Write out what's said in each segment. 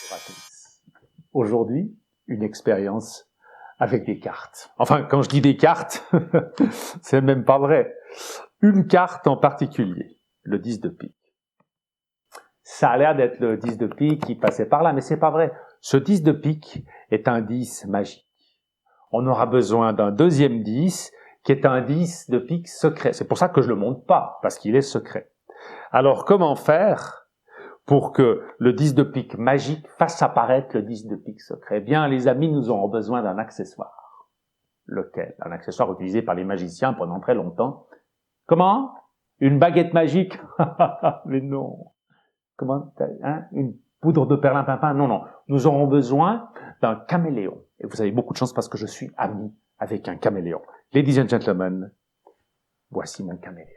Bonjour à tous. Aujourd'hui, une expérience avec des cartes. Enfin, quand je dis des cartes, c'est même pas vrai. Une carte en particulier, le 10 de pique. Ça a l'air d'être le 10 de pique qui passait par là, mais c'est pas vrai. Ce 10 de pique est un 10 magique. On aura besoin d'un deuxième 10 qui est un 10 de pique secret. C'est pour ça que je le montre pas, parce qu'il est secret. Alors, comment faire pour que le 10 de pique magique fasse apparaître le 10 de pique secret? Eh bien, les amis, nous aurons besoin d'un accessoire. Lequel? Un accessoire utilisé par les magiciens pendant très longtemps. Comment? Une baguette magique? Mais non. Comment? Une poudre de perlimpinpin? Non, non. Nous aurons besoin d'un caméléon. Et vous avez beaucoup de chance parce que je suis ami avec un caméléon. Ladies and gentlemen, voici mon caméléon.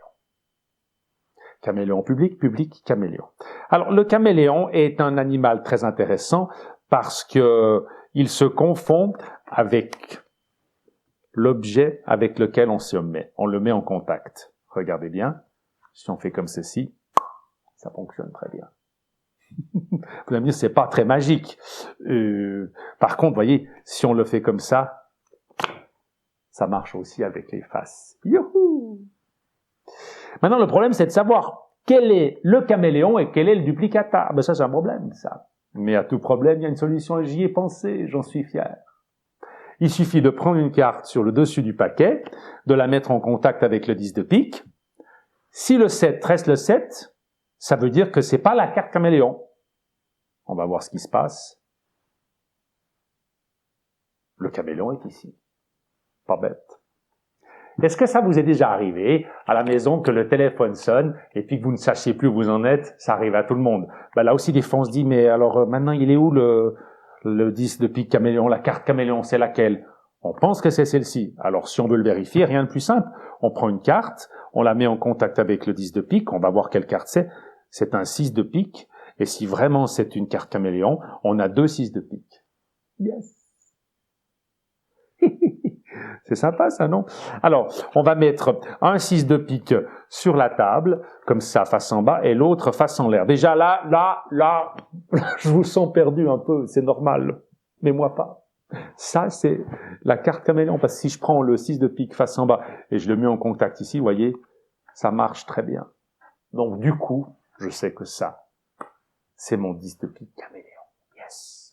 Caméléon public, caméléon. Alors, le caméléon est un animal très intéressant parce que il se confond avec l'objet avec lequel on se met. On le met en contact. Regardez bien. Si on fait comme ceci, ça fonctionne très bien. Vous allez me dire, c'est pas très magique. Par contre, voyez, si on le fait comme ça marche aussi avec les faces. Youhou! Maintenant, le problème, c'est de savoir quel est le caméléon et quel est le duplicata. Ben ça, c'est un problème, ça. Mais à tout problème, il y a une solution et j'y ai pensé, j'en suis fier. Il suffit de prendre une carte sur le dessus du paquet, de la mettre en contact avec le 10 de pique. Si le 7 reste le 7, ça veut dire que c'est pas la carte caméléon. On va voir ce qui se passe. Le caméléon est ici. Pas bête. Est-ce que ça vous est déjà arrivé à la maison que le téléphone sonne et puis que vous ne sachiez plus où vous en êtes? Ça arrive à tout le monde. Ben là aussi, des fois, on se dit, mais alors maintenant, il est où le 10 de pique caméléon, la carte caméléon, c'est laquelle? On pense que c'est celle-ci. Alors, si on veut le vérifier, rien de plus simple. On prend une carte, on la met en contact avec le 10 de pique, on va voir quelle carte c'est. C'est un 6 de pique. Et si vraiment c'est une carte caméléon, on a 2 6 de pique. Yes! C'est sympa, ça, non? Alors, on va mettre un 6 de pique sur la table, comme ça, face en bas, et l'autre face en l'air. Déjà là, je vous sens perdu un peu, c'est normal. Mais moi pas. Ça, c'est la carte caméléon, parce que si je prends le 6 de pique face en bas et je le mets en contact ici, vous voyez, ça marche très bien. Donc, du coup, je sais que ça, c'est mon 10 de pique caméléon. Yes!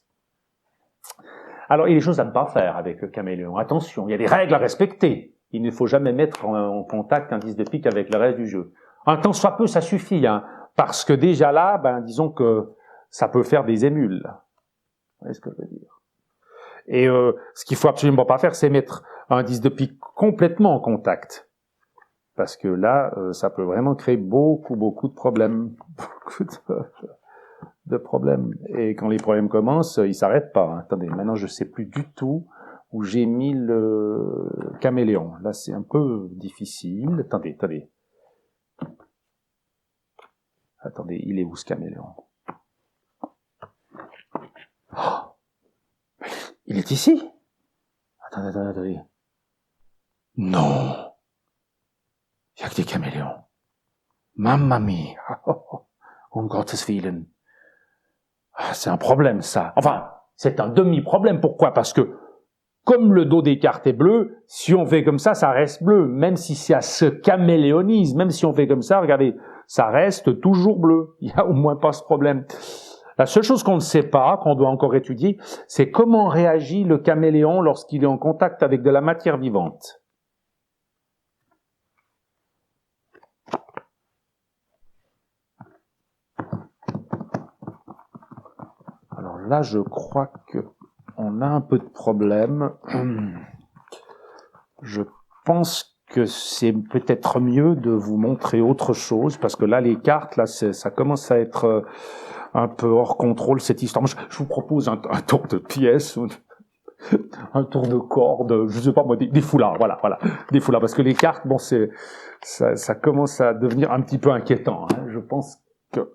Alors, il y a des choses à ne pas faire avec le caméléon. Attention, il y a des règles à respecter. Il ne faut jamais mettre en contact un 10 de pique avec le reste du jeu. Un tant soit peu, ça suffit, hein, parce que déjà là, disons que ça peut faire des émules. Vous voyez ce que je veux dire? Et ce qu'il faut absolument pas faire, c'est mettre un 10 de pique complètement en contact. Parce que là, ça peut vraiment créer beaucoup de problèmes. Beaucoup de problèmes. Et quand les problèmes commencent, ils s'arrêtent pas. Hein. Attendez, maintenant je sais plus du tout où j'ai mis le caméléon. Là, c'est un peu difficile. Attendez. Attendez, il est où ce caméléon? Oh, il est ici? Attendez. Non! Il y a que des caméléons. Mamma mia! Um Gottes Willen. C'est un problème, ça. Enfin, c'est un demi-problème. Pourquoi? Parce que, comme le dos des cartes est bleu, si on fait comme ça reste bleu. Même si ça se caméléonise, même si on fait comme ça, regardez, ça reste toujours bleu. Il n'y a au moins pas ce problème. La seule chose qu'on ne sait pas, qu'on doit encore étudier, c'est comment réagit le caméléon lorsqu'il est en contact avec de la matière vivante. Alors là, je crois que on a un peu de problème. Je pense que c'est peut-être mieux de vous montrer autre chose, parce que là, les cartes, là, ça commence à être un peu hors contrôle, cette histoire. Moi, je vous propose un tour de pièces, un tour de cordes, je sais pas moi, des foulards, voilà, des foulards, parce que les cartes, bon, ça commence à devenir un petit peu inquiétant, hein. Je pense que...